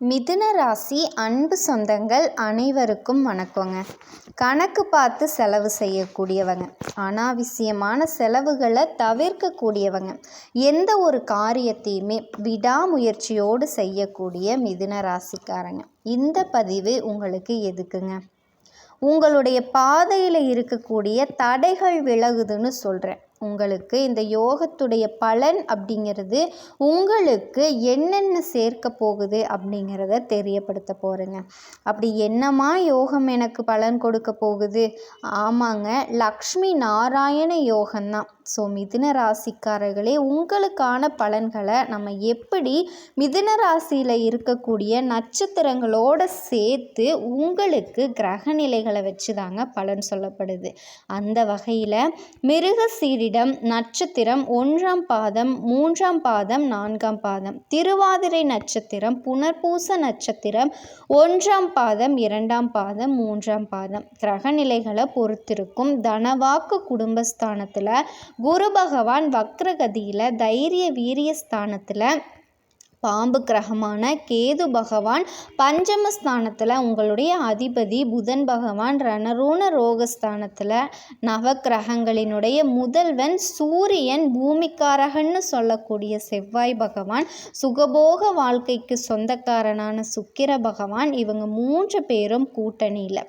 மிதுன ராசி அன்பு சொந்தங்கள் அனைவருக்கும் வணக்கங்க. கணக்கு பார்த்து செலவு செய்யக்கூடியவங்க, அனாவசியமான செலவுகளை தவிர்க்கக்கூடியவங்க, எந்த ஒரு காரியத்தையுமே விடாமுயற்சியோடு செய்யக்கூடிய மிதுன ராசிக்காரங்க. இந்த பதிவு உங்களுக்கு எதுக்குங்க? உங்களுடைய பாதையில் இருக்கக்கூடிய தடைகள் விலகுதுன்னு சொல்கிறேன். உங்களுக்கு இந்த யோகத்துடைய பலன் அப்படிங்கிறது உங்களுக்கு என்னென்ன சேர்க்க போகுது அப்படிங்கிறத தெரியப்படுத்த போகிறேங்க. அப்படி என்னமா யோகம் எனக்கு பலன் கொடுக்க போகுது? ஆமாங்க, லக்ஷ்மி நாராயண யோகம்தான். ஸோ மிதுன ராசிக்காரர்களே, உங்களுக்கான பலன்களை நம்ம எப்படி மிதுன ராசியில் இருக்கக்கூடிய நட்சத்திரங்களோடு சேர்த்து உங்களுக்கு கிரக நிலைகளை வச்சு தாங்க பலன் சொல்லப்படுது. அந்த வகையில் மிருகசீரிடம் நட்சத்திரம் 1ஆம் பாதம், 3ஆம் பாதம், 4ஆம் பாதம், திருவாதிரை நட்சத்திரம், புனர்பூச நட்சத்திரம் 1ஆம் பாதம், 2ஆம் பாதம், 3ஆம் பாதம் கிரக நிலைகளை பொறுத்திருக்கும். தனவாக்கு குடும்பஸ்தானத்தில் குரு பகவான் வக்ரகதியில் தைரிய வீரியஸ்தானத்தில் பாம்பு கிரகமான கேது பகவான் பஞ்சமஸ்தானத்தில் உங்களுடைய அதிபதி புதன் பகவான் ரணரூண ரோகஸ்தானத்தில் நவக்கிரகங்களினுடைய முதல்வன் சூரியன் பூமிக்காரகன்னு சொல்லக்கூடிய செவ்வாய் பகவான் சுகபோக வாழ்க்கைக்கு சொந்தக்காரனான சுக்கிர பகவான், இவங்க 3 பேரும் கூட்டணியில்.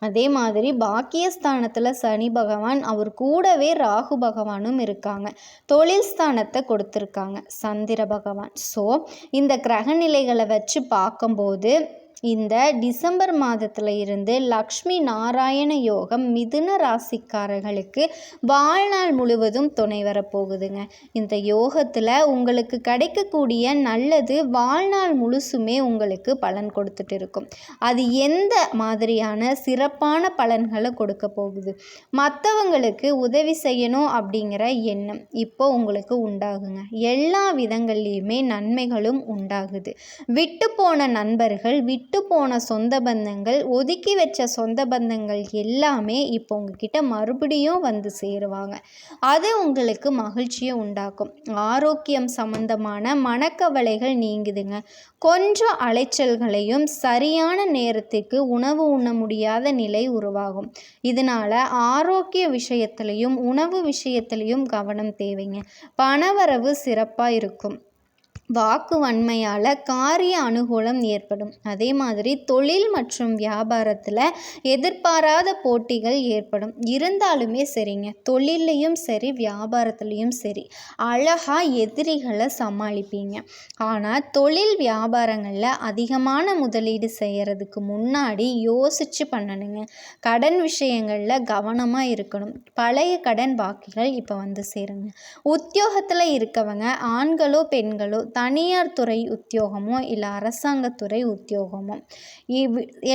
அதே மாதிரி பாக்கியஸ்தானத்தில் சனி பகவான், அவர் கூடவே ராகு பகவானும் இருக்காங்க. தொழில் ஸ்தானத்தை கொடுத்துருக்காங்க சந்திர பகவான். ஸோ இந்த கிரக நிலைகளை வச்சு பார்க்கும்போது இந்த டிசம்பர் மாதத்தில் இருந்து லக்ஷ்மி நாராயண யோகம் மிதுன ராசிக்காரர்களுக்கு வாழ்நாள் முழுவதும் துணை வரப்போகுதுங்க. இந்த யோகத்தில் உங்களுக்கு கிடைக்கக்கூடிய நல்லது வாழ்நாள் முழுசுமே உங்களுக்கு பலன் கொடுத்துட்டு இருக்கும். அது எந்த மாதிரியான சிறப்பான பலன்களை கொடுக்க போகுது? மற்றவங்களுக்கு உதவி செய்யணும் அப்படிங்கிற எண்ணம் இப்போ உங்களுக்கு உண்டாகுங்க. எல்லா விதங்கள்லையுமே நன்மைகளும் உண்டாகுது. விட்டு போன நண்பர்கள், விட்டு போன சொந்த பந்தங்கள், ஒதுக்கி வச்ச சொந்த பந்தங்கள் எல்லாமே இப்போ உங்ககிட்ட மறுபடியும் வந்து சேருவாங்க. அது உங்களுக்கு மகிழ்ச்சியை உண்டாக்கும். ஆரோக்கியம் சம்பந்தமான மனக்கவலைகள் நீங்குதுங்க. கொஞ்சம் அலைச்சல்களையும் சரியான நேரத்துக்கு உணவு உண்ண முடியாத நிலை உருவாகும். இதனால ஆரோக்கிய விஷயத்திலையும் உணவு விஷயத்திலையும் கவனம் தேவைங்க. பணவரவு சிறப்பாக இருக்கும். வாக்கு வன்மையால் காரிய அனுகூலம் ஏற்படும். அதே மாதிரி தொழில் மற்றும் வியாபாரத்தில் எதிர்பாராத போட்டிகள் ஏற்படும். இருந்தாலுமே சரிங்க, தொழிலையும் சரி வியாபாரத்துலேயும் சரி அழகாக எதிரிகளை சமாளிப்பீங்க. ஆனால் தொழில் வியாபாரங்களில் அதிகமான முதலீடு செய்கிறதுக்கு முன்னாடி யோசித்து பண்ணணுங்க. கடன் விஷயங்களில் கவனமாக இருக்கணும். பழைய கடன் பாக்கிகள் இப்போ வந்து சேருங்க. உத்தியோகத்தில் இருக்கவங்க, ஆண்களோ பெண்களோ, தனியார் துறை உத்தியோகமோ இல்லை அரசாங்கத்துறை உத்தியோகமோ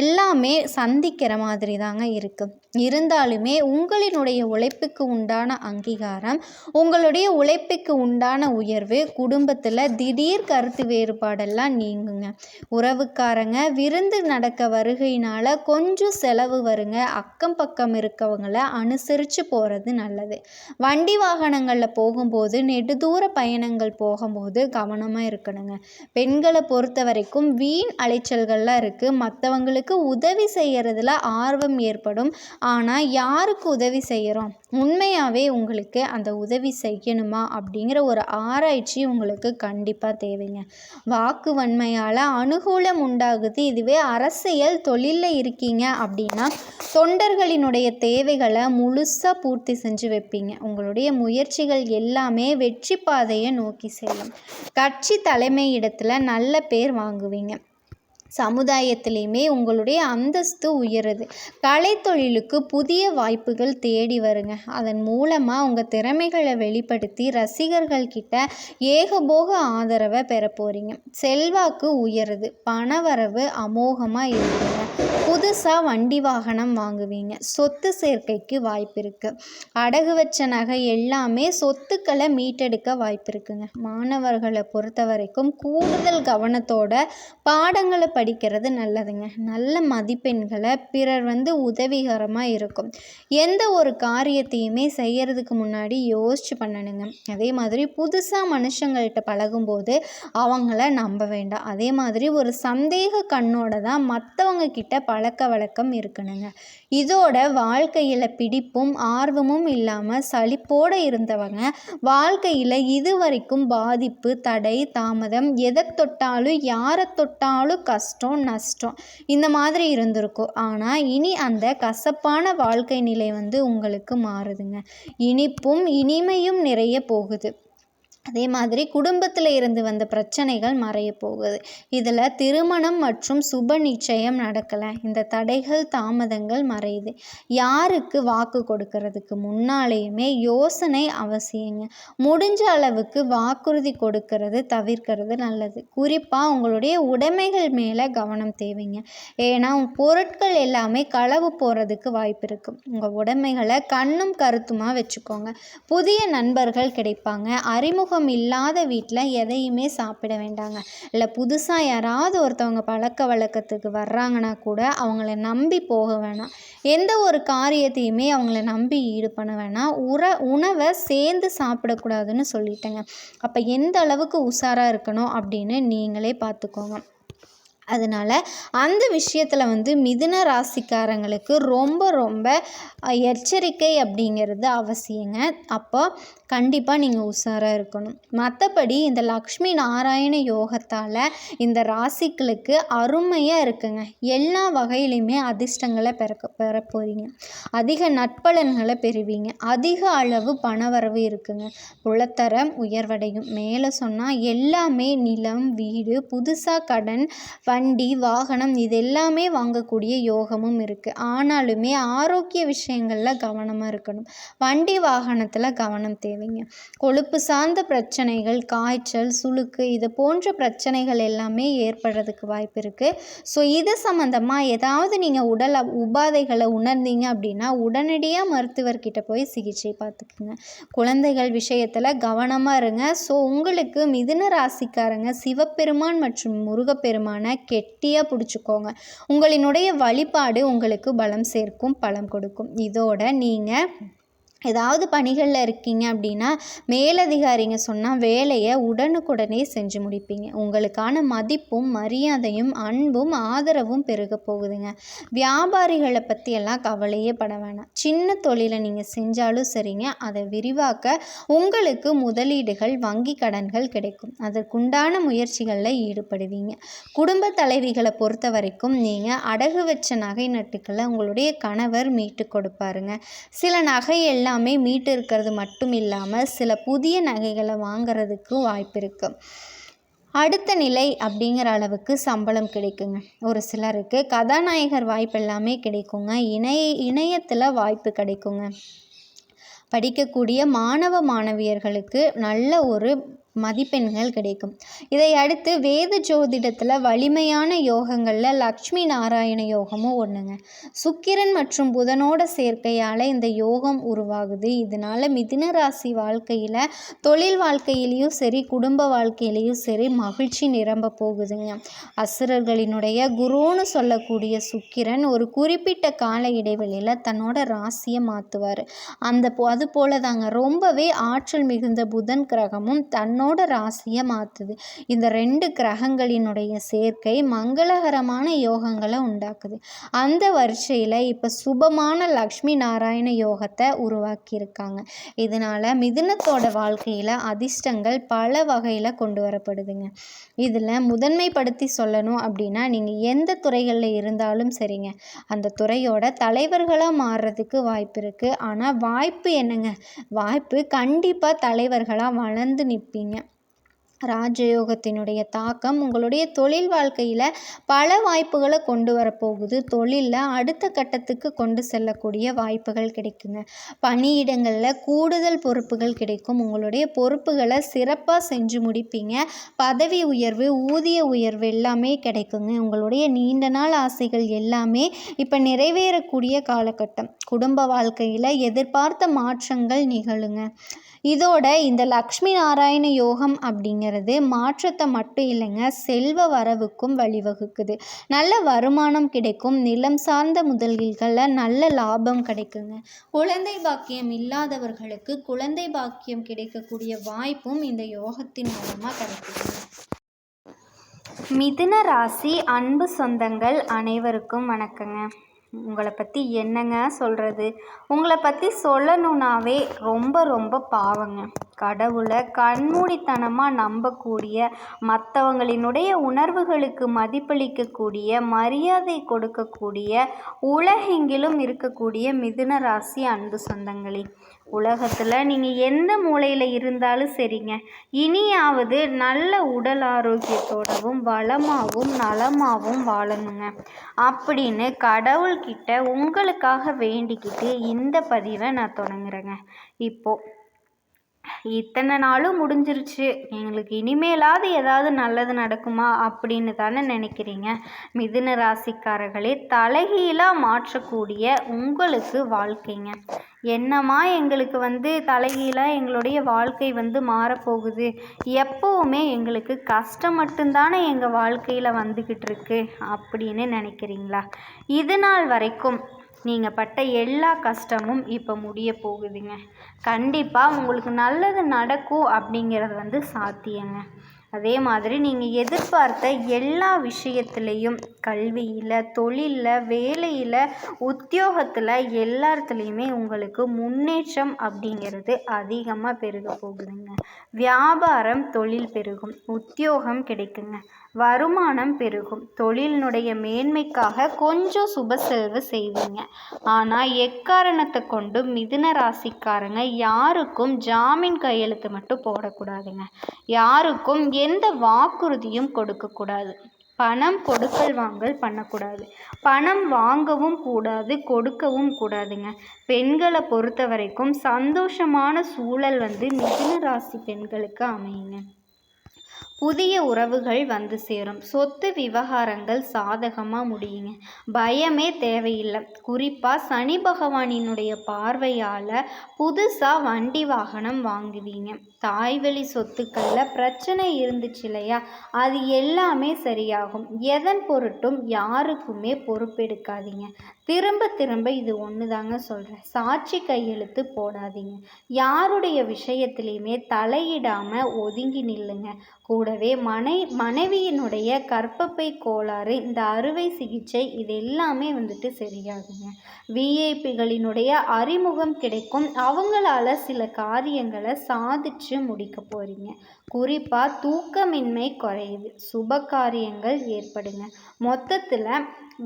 எல்லாமே சந்திக்கிற மாதிரி தாங்க இருக்குது. இருந்தாலுமே உங்களினுடைய உழைப்புக்கு உண்டான அங்கீகாரம், உங்களுடைய உழைப்புக்கு உண்டான உயர்வு, குடும்பத்தில் திடீர் கருத்து வேறுபாடெல்லாம் நீங்குங்க. உறவுக்காரங்க விருந்து நடக்க வருகையினால் கொஞ்சம் செலவு வருங்க. அக்கம் பக்கம் இருக்கவங்களை அனுசரித்து போகிறது நல்லது. வண்டி வாகனங்களில் போகும்போது, நெடுதூர பயணங்கள் போகும்போது கவனமாக இருக்கணுங்க. பெண்களை பொறுத்த வரைக்கும் வீண் அலைச்சல்கள்லாம் இருக்குது. மற்றவங்களுக்கு உதவி செய்கிறதுல ஆர்வம் ஏற்படும். ஆனால் யாருக்கு உதவி செய்கிறோம், உண்மையாகவே உங்களுக்கு அந்த உதவி செய்யணுமா அப்படிங்கிற ஒரு ஆராய்ச்சி உங்களுக்கு கண்டிப்பாக தேவைங்க. வாக்கு வன்மையால் அனுகூலம் உண்டாகுது. இதுவே அரசியல் தொழிலில் இருக்கீங்க அப்படின்னா தொண்டர்களினுடைய தேவைகளை முழுசாக பூர்த்தி செஞ்சு வைப்பீங்க. உங்களுடைய முயற்சிகள் எல்லாமே வெற்றி பாதையை நோக்கி செல்லும். கட்சி தலைமை இடத்துல நல்ல பேர் வாங்குவீங்க. சமுதாயத்திலையுமே உங்களுடைய அந்தஸ்து உயருது. கலைத்தொழிலுக்கு புதிய வாய்ப்புகள் தேடி வருங்க. அதன் மூலமாக உங்கள் திறமைகளை வெளிப்படுத்தி ரசிகர்கள் கிட்ட ஏகபோக ஆதரவை பெற போகிறீங்க. செல்வாக்கு உயருது. பணவரவு அமோகமாக இருக்குங்க. புதுசாக வண்டி வாகனம் வாங்குவீங்க. சொத்து சேர்க்கைக்கு வாய்ப்பு இருக்குது. அடகு வச்ச நகை எல்லாமே சொத்துக்களை மீட்டெடுக்க வாய்ப்பு இருக்குங்க. மாணவர்களை பொறுத்த வரைக்கும் கூடுதல் கவனத்தோட பாடங்களை படிக்கிறது நல்லதுங்க. நல்ல மதிப்பெண்களை பிறர் உதவிகரமாக இருக்கும். எந்த ஒரு காரியத்தையுமே செய்கிறதுக்கு முன்னாடி யோசித்து பண்ணணுங்க. அதே மாதிரி புதுசாக மனுஷங்கள்கிட்ட பழகும்போது அவங்கள நம்ப வேண்டாம். அதே மாதிரி ஒரு சந்தேக கண்ணோட தான் மற்றவங்க கிட்ட பழக்க வழக்கம் இருக்கணுங்க. இதோட வாழ்க்கையில் பிடிப்பும் ஆர்வமும் இல்லாமல் சலிப்போடு இருந்தவங்க வாழ்க்கையில் இதுவரைக்கும் பாதிப்பு, தடை, தாமதம், எதை தொட்டாலும் யாரை தொட்டாலும் கஷ்டம், நஷ்டம் இந்த மாதிரி இருந்திருக்கும். ஆனால் இனி அந்த கசப்பான வாழ்க்கை நிலை உங்களுக்கு மாறுதுங்க. இனிப்பும் இனிமையும் நிறைய போகுது. அதே மாதிரி குடும்பத்தில் இருந்து வந்த பிரச்சனைகள் மறைய போகுது. இதில் திருமணம் மற்றும் சுப நிச்சயம் நடக்கலை. இந்த தடைகள், தாமதங்கள் மறையுது. யாருக்கு வாக்கு கொடுக்கறதுக்கு முன்னாலேயுமே யோசனை அவசியங்க. முடிஞ்ச அளவுக்கு வாக்குறுதி கொடுக்கறது தவிர்க்கிறது நல்லது. குறிப்பாக உங்களுடைய உடைமைகள் மேலே கவனம் தேவைங்க. ஏன்னா பொருட்கள் எல்லாமே களவு போகிறதுக்கு வாய்ப்பு இருக்குது. உங்கள் உடைமைகளை கண்ணும் கருத்துமாக வச்சுக்கோங்க. புதிய நண்பர்கள் கிடைப்பாங்க. அறிமுகம் இல்லாத வீட்டில் எதையுமே சாப்பிட வேண்டாங்க. இல்லை புதுசாக யாராவது ஒருத்தவங்க பழக்க வழக்கத்துக்கு வர்றாங்கன்னா கூட அவங்கள நம்பி போக வேணாம். எந்த ஒரு காரியத்தையுமே அவங்கள நம்பி ஈடுபட வேணாம். உணவை சேர்ந்து சாப்பிடக்கூடாதுன்னு சொல்லிட்டேங்க. அப்போ எந்த அளவுக்கு உஷாராக இருக்கணும் அப்படின்னு நீங்களே பார்த்துக்கோங்க. அதனால் அந்த விஷயத்தில் மிதுன ராசிக்காரங்களுக்கு ரொம்ப ரொம்ப எச்சரிக்கை அப்படிங்கிறது அவசியங்க. அப்போ கண்டிப்பாக நீங்கள் உஷாராக இருக்கணும். மற்றபடி இந்த லக்ஷ்மி நாராயண யோகத்தால் இந்த ராசிகளுக்கு அருமையாக இருக்குங்க. எல்லா வகையிலையுமே அதிர்ஷ்டங்களை பெற போகிறீங்க. அதிக நட்பலன்களை பெறுவீங்க. அதிக அளவு பணவரவு இருக்குங்க. புலத்தரம் உயர்வடையும். மேலே சொன்னால் எல்லாமே நிலம், வீடு, புதுசாக கடன், வண்டி, வாகனம் இது எல்லாமே வாங்கக்கூடிய யோகமும் இருக்குது. ஆனாலுமே ஆரோக்கிய விஷயங்களில் கவனமாக இருக்கணும். வண்டி வாகனத்தில் கவனம் தேவைங்க. கொழுப்பு சார்ந்த பிரச்சனைகள், காய்ச்சல், சுளுக்கு இது போன்ற பிரச்சனைகள் எல்லாமே ஏற்படுறதுக்கு வாய்ப்பு இருக்குது. ஸோ இது சம்மந்தமாக ஏதாவது நீங்கள் உடல் உபாதைகளை உணர்ந்தீங்க அப்படின்னா உடனடியாக மருத்துவர்கிட்ட போய் சிகிச்சை பார்த்துக்குங்க. குழந்தைகள் விஷயத்தில் கவனமாக இருங்க. ஸோ உங்களுக்கு மிதுன ராசிக்காரங்க சிவபெருமான் மற்றும் முருகப்பெருமான கெட்டியாக பிடிச்சிக்கோங்க. உங்களினுடைய வழிபாடு உங்களுக்கு பலம் சேர்க்கும், பலம் கொடுக்கும். இதோட நீங்கள் ஏதாவது பணிகளில் இருக்கீங்க அப்படின்னா மேலதிகாரிங்க சொன்னால் வேலையை உடனுக்குடனே செஞ்சு முடிப்பீங்க. உங்களுக்கான மதிப்பும் மரியாதையும் அன்பும் ஆதரவும் பெருக போகுதுங்க. வியாபாரிகளை பற்றியெல்லாம் கவலையே பட வேணாம். சின்ன தொழிலை நீங்கள் செஞ்சாலும் சரிங்க, அதை விரிவாக்க உங்களுக்கு முதலீடுகள், வங்கி கடன்கள் கிடைக்கும். அதற்குண்டான முயற்சிகளில் ஈடுபடுவீங்க. குடும்ப தலைவிகளை பொறுத்த வரைக்கும் நீங்கள் அடகு வச்ச நகை நட்டுக்களை உங்களுடைய கணவர் மீட்டு கொடுப்பாருங்க. சில நகை எல்லாமே மீட்டு இருக்கிறது மட்டும் இல்லாமல் சில புதிய நகைகளை வாங்கிறதுக்கு வாய்ப்பு இருக்குது. அடுத்த நிலை அப்படிங்கிற அளவுக்கு சம்பளம் கிடைக்குங்க. ஒரு சிலருக்கு கதாநாயகர் வாய்ப்பு எல்லாமே கிடைக்குங்க. இணையத்தில் வாய்ப்பு கிடைக்குங்க. படிக்கக்கூடிய மாணவ மாணவியர்களுக்கு நல்ல ஒரு மதிப்பெண்கள் கிடைக்கும். இதை அடுத்து வேத ஜோதிடத்தில் வலிமையான யோகங்களில் லக்ஷ்மி நாராயண யோகமும் ஒன்றுங்க. சுக்கிரன் மற்றும் புதனோட சேர்க்கையால் இந்த யோகம் உருவாகுது. இதனால் மிதுன ராசி வாழ்க்கையில் தொழில் வாழ்க்கையிலையும் சரி, குடும்ப வாழ்க்கையிலையும் சரி மகிழ்ச்சி நிரம்ப போகுதுங்க. அசுரர்களினுடைய குருன்னு சொல்லக்கூடிய சுக்கிரன் ஒரு குறிப்பிட்ட கால இடைவெளியில் தன்னோட ராசியை மாற்றுவார். அது போல தாங்க ரொம்பவே ஆற்றல் மிகுந்த புதன் கிரகமும் தன்னோட ராசியை மாற்றுது. இந்த 2 கிரகங்களினுடைய சேர்க்கை மங்களகரமான யோகங்களை உண்டாக்குது. அந்த வரிசையில் இப்போ சுபமான லக்ஷ்மி நாராயண யோகத்தை உருவாக்கியிருக்காங்க. இதனால் மிதுனத்தோட வாழ்க்கையில் அதிர்ஷ்டங்கள் பல வகையில் கொண்டு வரப்படுதுங்க. இதில் முதன்மைப்படுத்தி சொல்லணும் அப்படின்னா நீங்கள் எந்த துறைகளில் இருந்தாலும் சரிங்க, அந்த துறையோட தலைவர்களாக மாறுறதுக்கு வாய்ப்பு இருக்குது. ஆனால் வாய்ப்பு என்னங்க, வாய்ப்பு கண்டிப்பாக தலைவர்களாக வளர்ந்து நிற்பீங்க. ராஜயோகத்தினுடைய தாக்கம் உங்களுடைய தொழில் வாழ்க்கையில் பல வாய்ப்புகளை கொண்டு வரப்போகுது. தொழிலில் அடுத்த கட்டத்துக்கு கொண்டு செல்லக்கூடிய வாய்ப்புகள் கிடைக்குங்க. பணியிடங்களில் கூடுதல் பொறுப்புகள் கிடைக்கும். உங்களுடைய பொறுப்புகளை சிறப்பாக செஞ்சு முடிப்பீங்க. பதவி உயர்வு, ஊதிய உயர்வு எல்லாமே கிடைக்குங்க. உங்களுடைய நீண்ட நாள் ஆசைகள் எல்லாமே இப்போ நிறைவேறக்கூடிய காலகட்டம். குடும்ப வாழ்க்கையில் எதிர்பார்த்த மாற்றங்கள் நிகழுங்க. இதோட இந்த லக்ஷ்மி நாராயண யோகம் அப்படிங்கிறது மாற்றத்தை மட்டும் இல்லைங்க, செல்வ வரவுக்கும் வழிவகுக்குது. நல்ல வருமானம் கிடைக்கும். நிலம் சார்ந்த முதலீடுகளில் நல்ல லாபம் கிடைக்குங்க. குழந்தை பாக்கியம் இல்லாதவர்களுக்கு குழந்தை பாக்கியம் கிடைக்கக்கூடிய வாய்ப்பும் இந்த யோகத்தின் மூலமாக கிடைக்குதுங்க. மிதுன ராசி அன்பு சொந்தங்கள் அனைவருக்கும் வணக்கங்க. உங்களை பற்றி என்னங்க சொல்கிறது? உங்களை பற்றி சொல்லணுன்னாவே ரொம்ப ரொம்ப பாவங்க. கடவுளை கண்மூடித்தனமாக நம்பக்கூடிய, மற்றவங்களினுடைய உணர்வுகளுக்கு மதிப்பளிக்கக்கூடிய, மரியாதை கொடுக்கக்கூடிய, உலகெங்கிலும் இருக்கக்கூடிய மிதுன ராசி அன்பு சொந்தங்களே, உலகத்தில் நீங்கள் எந்த மூலையில் இருந்தாலும் சரிங்க, இனியாவது நல்ல உடல் ஆரோக்கியத்தோடவும் வளமாகவும் நலமாகவும் வாழணுங்க அப்படின்னு கடவுள்கிட்ட உங்களுக்காக வேண்டிக்கிட்டு இந்த பதிவை நான் தொடங்குறேங்க. இப்போது இத்தனை நாளும் முடிஞ்சிருச்சு, எங்களுக்கு இனிமேலாவது ஏதாவது நல்லது நடக்குமா அப்படின்னு தானே நினைக்கிறீங்க. மிதுன ராசிக்காரர்களே, தலைகீழாக மாற்றக்கூடிய உங்களுக்கு வாழ்க்கைங்க. என்னம்மா எங்களுக்கு தலைகீழாக எங்களுடைய வாழ்க்கை மாறப்போகுது, எப்போவுமே எங்களுக்கு கஷ்டம் மட்டும்தானே எங்கள் வாழ்க்கையில் வந்துக்கிட்டு இருக்கு அப்படின்னு நினைக்கிறீங்களா? இது நாள் வரைக்கும் நீங்கள் பட்ட எல்லா கஷ்டமும் இப்போ முடிய போகுதுங்க. கண்டிப்பாக உங்களுக்கு நல்லது நடக்கும் அப்படிங்கிறது சாத்தியங்க. அதே மாதிரி நீங்கள் எதிர்பார்த்த எல்லா விஷயத்துலேயும், கல்வியில், தொழிலில், வேலையில், உத்தியோகத்தில், எல்லாத்துலேயுமே உங்களுக்கு முன்னேற்றம் அப்படிங்கிறது அதிகமாக பெருக போகுதுங்க. வியாபாரம், தொழில் பெருகும். உத்தியோகம் கிடைக்குங்க. வருமானம் பெருகும். தொழிலினுடைய மேன்மைக்காக கொஞ்சம் சுப செலவு செய்வீங்க. ஆனால் எக்காரணத்தை கொண்டு மிதுன ராசிக்காரங்க யாருக்கும் ஜாமீன் கையெழுத்து மட்டும் போடக்கூடாதுங்க. யாருக்கும் எந்த வாக்குறுதியும் கொடுக்கக்கூடாது. பணம் கொடுக்கல் வாங்கல் பண்ணக்கூடாது. பணம் வாங்கவும் கூடாது, கொடுக்கவும் கூடாதுங்க. பெண்களை பொறுத்த வரைக்கும் சந்தோஷமான சூழல் மிதுன ராசி பெண்களுக்கு அமையுங்க. புதிய உறவுகள் சேரும். சொத்து விவகாரங்கள் சாதகமாக முடியுங்க. பயமே தேவையில்லை. குறிப்பாக சனி பகவானினுடைய பார்வையால் புதுசாக வண்டி வாகனம் வாங்குவீங்க. தாய்வழி சொத்துக்களில் பிரச்சனை இருந்துச்சு இல்லையா, அது எல்லாமே சரியாகும். எதன் பொருட்டும் யாருக்குமே பொறுப்பெடுக்காதீங்க. திரும்ப திரும்ப இது ஒன்று தாங்க சொல்கிறேன், சாட்சி கையெழுத்து போடாதீங்க. யாருடைய விஷயத்துலையுமே தலையிடாமல் ஒதுங்கி நில்லுங்க. கூடவே மனைவியினுடைய கர்ப்பப்பை கோளாறு, இந்த அறுவை சிகிச்சை, இது எல்லாமே சரியாகுங்க. விஐபிகளினுடைய அறிமுகம் கிடைக்கும். அவங்களால சில காரியங்களை சாதிச்சு முடிக்க போகிறீங்க. குறிப்பாக தூக்கமின்மை குறையுது. சுப காரியங்கள் ஏற்படுங்க. மொத்தத்தில்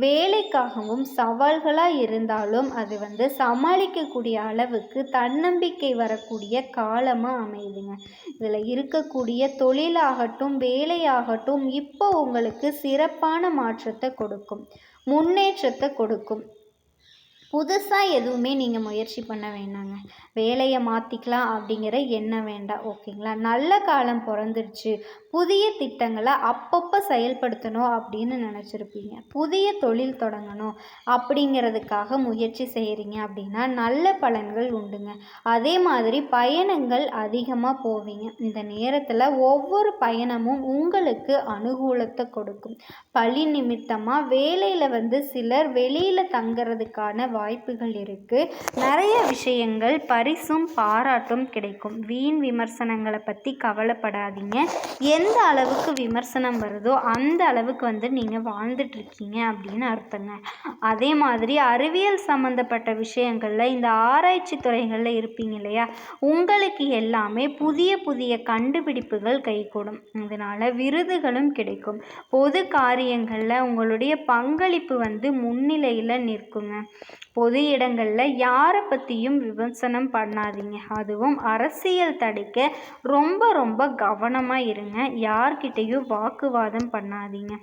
வேலைக்காகவும் சவால்களாக இருந்தாலும் அது சமாளிக்கக்கூடிய அளவுக்கு தன்னம்பிக்கை வரக்கூடிய காலமாக அமையுதுங்க. இதில் இருக்கக்கூடிய தொழிலாகட்டும், வேலையாகட்டும் இப்போ உங்களுக்கு சிறப்பான மாற்றத்தை கொடுக்கும், முன்னேற்றத்தை கொடுக்கும். புதுசாக எதுவுமே நீங்கள் முயற்சி பண்ண வேண்டாங்க. வேலையை மாற்றிக்கலாம் அப்படிங்கிற எண்ணம் வேண்டாம், ஓகேங்களா? நல்ல காலம் பிறந்துருச்சு, புதிய திட்டங்களை அப்பப்போ செயல்படுத்தணும் அப்படின்னு நினச்சிருப்பீங்க. புதிய தொழில் தொடங்கணும் அப்படிங்கிறதுக்காக முயற்சி செய்கிறீங்க அப்படின்னா நல்ல பலன்கள் உண்டுங்க. அதே மாதிரி பயணங்கள் அதிகமாக போவீங்க. இந்த நேரத்தில் ஒவ்வொரு பயணமும் உங்களுக்கு அனுகூலத்தை கொடுக்கும். பணி நிமித்தமாக வேலையில் சிலர் வெளியில் தங்கிறதுக்கான வாய்ப்புகள் இருக்குது. நிறைய விஷயங்கள் பரிசும் பாராட்டும் கிடைக்கும். வீண் விமர்சனங்களை பற்றி கவலைப்படாதீங்க. எந்த அளவுக்கு விமர்சனம் வருதோ அந்த அளவுக்கு நீங்கள் வாழ்ந்துட்டுருக்கீங்க அப்படின்னு அர்த்தங்க. அதே மாதிரி அறிவியல் சம்மந்தப்பட்ட விஷயங்களில், இந்த ஆராய்ச்சி துறைகளில் இருப்பீங்க இல்லையா, உங்களுக்கு எல்லாமே புதிய புதிய கண்டுபிடிப்புகள் கைகூடும். இதனால் விருதுகளும் கிடைக்கும். பொது காரியங்களில் உங்களுடைய பங்களிப்பு முன்னிலையில் நிற்குங்க. பொது இடங்களில் யாரை பற்றியும் விமர்சனம் பண்ணாதீங்க. அதுவும் அரசியல் தடைக்க ரொம்ப ரொம்ப கவனமாக இருங்க. யார்கிட்டையும் வாக்குவாதம் பண்ணாதீங்க.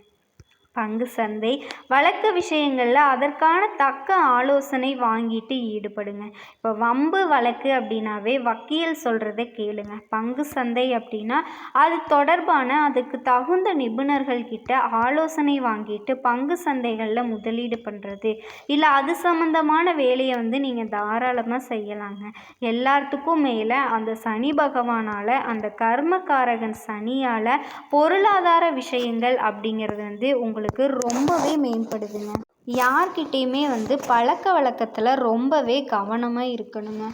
பங்கு சந்தை வழக்கு விஷயங்களில் அதற்கான தக்க ஆலோசனை வாங்கிட்டு ஈடுபடுங்க. இப்போ வம்பு வழக்கு அப்படின்னாவே வக்கீல் சொல்கிறத கேளுங்க. பங்கு சந்தை அப்படின்னா அது தொடர்பான அதுக்கு தகுந்த நிபுணர்கள் கிட்ட ஆலோசனை வாங்கிட்டு பங்கு சந்தைகளில் முதலீடு பண்ணுறது இல்லை அது சம்மந்தமான வேலையை நீங்கள் தாராளமாக செய்யலாங்க. எல்லாத்துக்கும் மேலே அந்த சனி பகவானால், அந்த கர்மகாரகன் சனியால் பொருளாதார விஷயங்கள் அப்படிங்கிறது உங்களுக்கு ரொம்பவே மேம்படுதுங்க. யார்கிட்டையுமே பழக்க வழக்கத்தில் ரொம்பவே கவனமாக இருக்கணுங்க.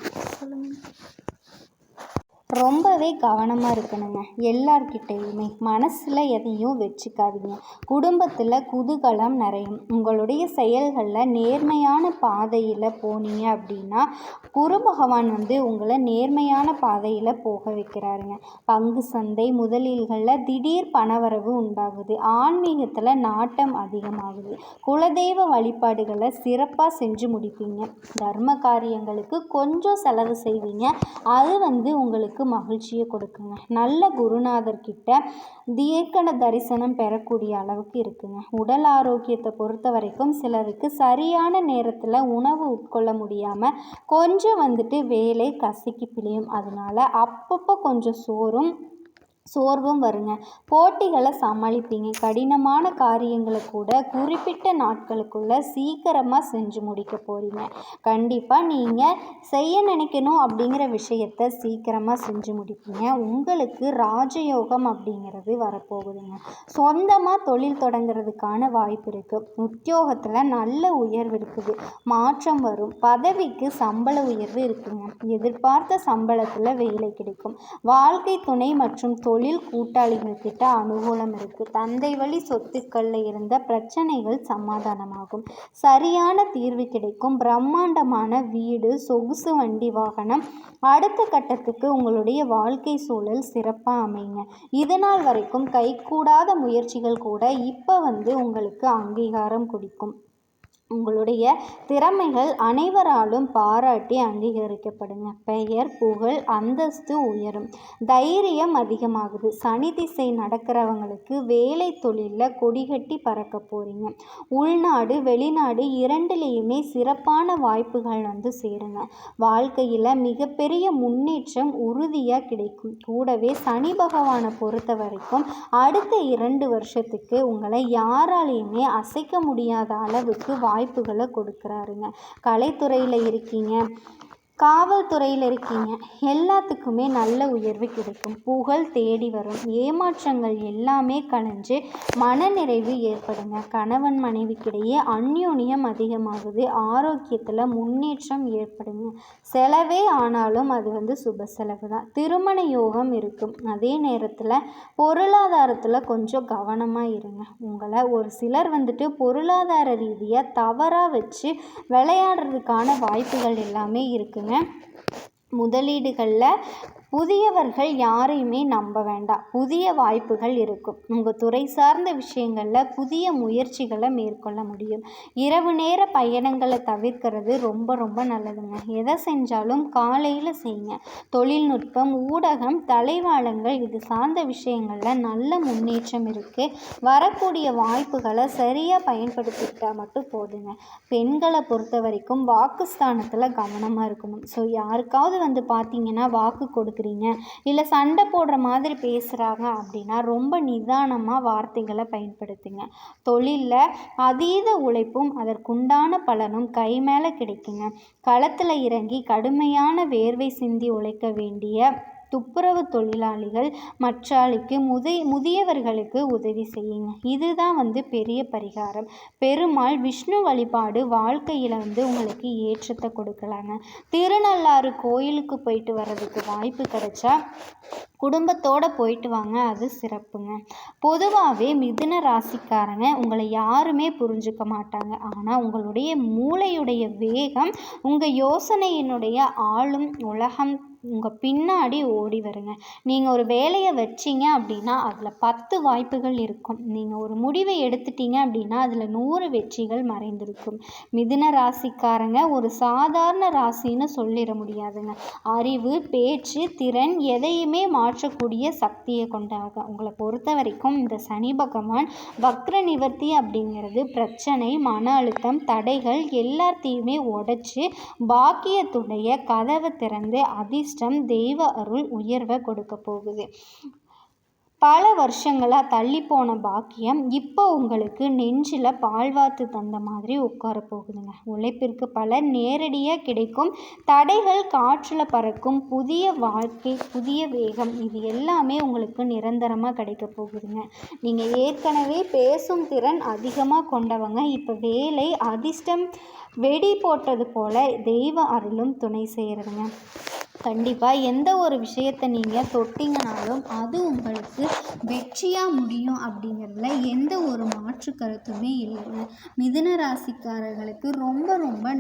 ரொம்பவே கவனமாக இருக்கணுங்க. எல்லார்கிட்டையுமே மனசில் எதையும் வச்சுக்காதீங்க. குடும்பத்தில் குதூகலம் நிறையும். உங்களுடைய செயல்களில் நேர்மையான பாதையில் போனீங்க அப்படின்னா குரு பகவான் உங்களை நேர்மையான பாதையில் போக வைக்கிறாருங்க. பங்கு சந்தை முதலீடுகளில் திடீர் பணவரவு உண்டாகுது. ஆன்மீகத்தில் நாட்டம் அதிகமாகுது. குலதெய்வ வழிபாடுகளை சிறப்பாக செஞ்சு முடிப்பீங்க. தர்ம காரியங்களுக்கு கொஞ்சம் செலவு செய்வீங்க. அது உங்களுக்கு மகிழ்ச்சியை கொடுக்குங்க. நல்ல குருநாதர்கிட்ட தீர்க்கண தரிசனம் பெறக்கூடிய அளவுக்கு இருக்குங்க. உடல் ஆரோக்கியத்தை பொறுத்த வரைக்கும் சிலருக்கு சரியான நேரத்தில் உணவு உட்கொள்ள முடியாமல் கொஞ்சம் வேலை கசக்கி பிழியும். அதனால அப்பப்போ கொஞ்சம் சோர்வும் வருங்க. போட்டிகளை சமாளிப்பீங்க. கடினமான காரியங்களை கூட குறிப்பிட்ட நாட்களுக்குள்ள சீக்கிரமாக செஞ்சு முடிக்க போகிறீங்க. கண்டிப்பாக நீங்கள் செய்ய நினைக்கணும் அப்படிங்கிற விஷயத்தை சீக்கிரமாக செஞ்சு முடிப்பீங்க. உங்களுக்கு ராஜயோகம் அப்படிங்கிறது வரப்போகுதுங்க. சொந்தமாக தொழில் தொடங்குறதுக்கான வாய்ப்பு இருக்குது. உத்தியோகத்தில் நல்ல உயர்வு இருக்குது. மாற்றம் வரும். பதவிக்கு சம்பள உயர்வு இருக்குங்க. எதிர்பார்த்த சம்பளத்தில் வேலை கிடைக்கும். வாழ்க்கை துணை மற்றும் தொழில் கூட்டாளிகள் கிட்ட அனுகூலம் இருக்குது. தந்தை வழி சொத்துக்களில் இருந்த பிரச்சனைகள் சமாதானமாகும். சரியான தீர்வு கிடைக்கும். பிரம்மாண்டமான வீடு, சொகுசு வண்டி, வாகனம் அடுத்த கட்டத்துக்கு உங்களுடைய வாழ்க்கை சூழல் சிறப்பாக அமைங்க. இதனால் வரைக்கும் கைகூடாத முயற்சிகள் கூட இப்போ உங்களுக்கு அங்கீகாரம் கொடுக்கும். உங்களுடைய திறமைகள் அனைவராலும் பாராட்டி அங்கீகரிக்கப்படுங்க. பெயர், புகழ், அந்தஸ்து உயரும். தைரியம் அதிகமாகுது. சனி திசை நடக்கிறவங்களுக்கு வேலை தொழிலில் கொடிகட்டி பறக்க போகிறீங்க. உள்நாடு வெளிநாடு இரண்டுலேயுமே சிறப்பான வாய்ப்புகள் சேருங்க. வாழ்க்கையில் மிகப்பெரிய முன்னேற்றம் உறுதியாக கிடைக்கும். கூடவே சனி பகவானை பொறுத்த வரைக்கும் அடுத்த 2 வருஷத்துக்கு உங்களை யாராலையுமே அசைக்க முடியாத அளவுக்கு வாய்ப்புகளை கொடுக்குறாருங்க. கலைத்துறையில் இருக்கீங்க, காவல்துறையில் இருக்கீங்க, எல்லாத்துக்குமே நல்ல உயர்வு கிடைக்கும். புகழ் தேடி வரும். ஏமாற்றங்கள் எல்லாமே கலைஞ்சு மனநிறைவு ஏற்படுங்க. கணவன் மனைவிக்கிடையே அந்யோன்யம் அதிகமாகுது. ஆரோக்கியத்தில் முன்னேற்றம் ஏற்படுங்க. செலவே ஆனாலும் அது சுப செலவு தான். திருமண யோகம் இருக்கும். அதே நேரத்தில் பொருளாதாரத்தில் கொஞ்சம் கவனமாக இருங்க. உங்களை ஒரு சிலர் பொருளாதார ரீதியாக தவறாக வச்சு விளையாடுறதுக்கான வாய்ப்புகள் எல்லாமே இருக்குங்க. முதலீடுகளில் புதியவர்கள் யாரையுமே நம்ப வேண்டாம். புதிய வாய்ப்புகள் இருக்கும். உங்கள் துறை சார்ந்த விஷயங்களில் புதிய முயற்சிகளை மேற்கொள்ள முடியும். இரவு நேர பயணங்களை தவிர்க்கிறது ரொம்ப ரொம்ப நல்லதுங்க. எதை செஞ்சாலும் காலையில் செய்யுங்க. தொழில்நுட்பம், ஊடகம், தலைவாளங்கள் இது சார்ந்த விஷயங்களில் நல்ல முன்னேற்றம் இருக்குது. வரக்கூடிய வாய்ப்புகளை சரியாக பயன்படுத்திக்கிட்டால் மட்டும் போதுங்க. பெண்களை பொறுத்த வரைக்கும் வாக்குஸ்தானத்தில் கவனமாக இருக்கணும். ஸோ யாருக்காவது பார்த்தீங்கன்னா வாக்கு கொடுக்குறீங்க இல்லை சண்டை போடுற மாதிரி பேசுகிறாங்க அப்படின்னா ரொம்ப நிதானமாக வார்த்தைகளை பயன்படுத்துங்க. தொழிலில் அதீத உழைப்பும் அதற்குண்டான பலனும் கை மேலே கிடைக்குங்க. களத்தில் இறங்கி கடுமையான வேர்வை சிந்தி உழைக்க வேண்டிய துப்புரவு தொழிலாளிகள் மற்றாளிக்கு முதியவர்களுக்கு உதவி செய்யுங்க. இதுதான் பெரிய பரிகாரம். பெருமாள் விஷ்ணு வழிபாடு வாழ்க்கையில் உங்களுக்கு ஏற்றத்தை கொடுக்கலாங்க. திருநள்ளாறு கோயிலுக்கு போயிட்டு வர்றதுக்கு வாய்ப்பு கிடைச்சா குடும்பத்தோடு போயிட்டு வாங்க. அது சிறப்புங்க. பொதுவாகவே மிதுன ராசிக்காரங்க உங்களை யாருமே புரிஞ்சுக்க மாட்டாங்க. ஆனால் உங்களுடைய மூளையுடைய வேகம், உங்கள் யோசனையினுடைய ஆளும் உலகம் உங்கள் பின்னாடி ஓடி வருங்க. நீங்கள் ஒரு வேலையை வச்சிங்க அப்படின்னா அதில் 10 வாய்ப்புகள் இருக்கும். நீங்கள் ஒரு முடிவை எடுத்துட்டீங்க அப்படின்னா அதில் 100 வெற்றிகள் மறைந்திருக்கும். மிதுன ராசிக்காரங்க ஒரு சாதாரண ராசின்னு சொல்லிட முடியாதுங்க. அறிவு, பேச்சு, திறன் எதையுமே மாற்றக்கூடிய சக்தியை கொண்டவங்க. உங்களை பொறுத்த வரைக்கும் இந்த சனி பகவான் வக்ர நிவர்த்தி அப்படிங்கிறது பிரச்சனை, மன அழுத்தம், தடைகள் எல்லாத்தையுமே உடைச்சி பாக்கியத்துடைய கதவை திறந்து அதிர்ஷ்டம், தெய்வ அருள், உயர்வை கொடுக்க போகுது. பல வருஷங்களாக தள்ளிப்போன பாக்கியம் இப்போ உங்களுக்கு நெஞ்சில் பால்வாத்து தந்த மாதிரி உட்கார போகுதுங்க. உழைப்பிற்கு பலன் நேரடியாக கிடைக்கும். தடைகள் காற்றில் பறக்கும். புதிய வாழ்க்கை, புதிய வேகம், இது எல்லாமே உங்களுக்கு நிரந்தரமாக கிடைக்க போகுதுங்க. நீங்கள் ஏற்கனவே பேசும் திறன் அதிகமாக கொண்டவங்க. இப்போ வேலை, அதிர்ஷ்டம் வெடி போட்டது போல தெய்வ அருளும் துணை செய்கிறதுங்க. கண்டிப்பாக எந்த ஒரு விஷயத்தை நீங்கள் தொட்டிங்கனாலும் அது உங்களுக்கு வெற்றியாக முடியும் அப்படிங்கிறதுல எந்த ஒரு மாற்று கருத்துமே இல்லைங்க. மிதுன ராசிக்காரர்களுக்கு ரொம்ப ரொம்ப